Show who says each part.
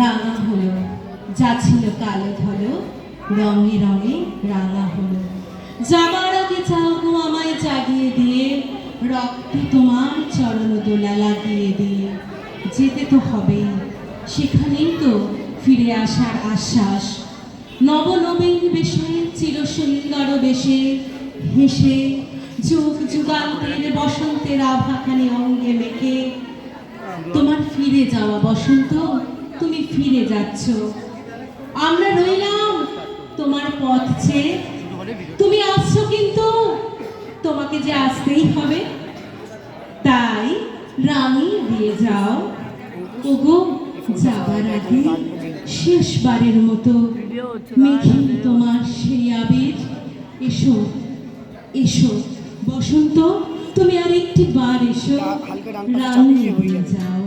Speaker 1: রাঙা হলো, যা ছিল কালো ধলো রঙে রঙে রাঙা হলো। যাবার আগে চাও গো আমায় জাগিয়ে দিয়ে, রক্তে তোমার চরণ দোলা লাগিয়ে দিয়ে। যেতে তো হবেই, সেখানেই তো ফিরে আসার আশ্বাস। নবনবীন বেশে চিরসুন্দর বেশে হেসে যুগ যুগান্তের বসন্তের আভাখানি অঙ্গে মেখে। তোমার ফিরে যাওয়া বসন্ত, তুমি ফিরে যাচ্ছ, আমরা রইলাম তোমার পথ চেয়ে। তুমি আসছো কিন্তু তোমাকে যে আসতেই হবে, তাই রাঙিয়ে দিয়ে যাও। ওগো যাবার আগে শেষবারের মতো মেঘে তোমার সেই আবির। এসো এসো বসন্ত, তুমি আর একটি বার এসো, রাঙিয়ে দিয়ে যাও।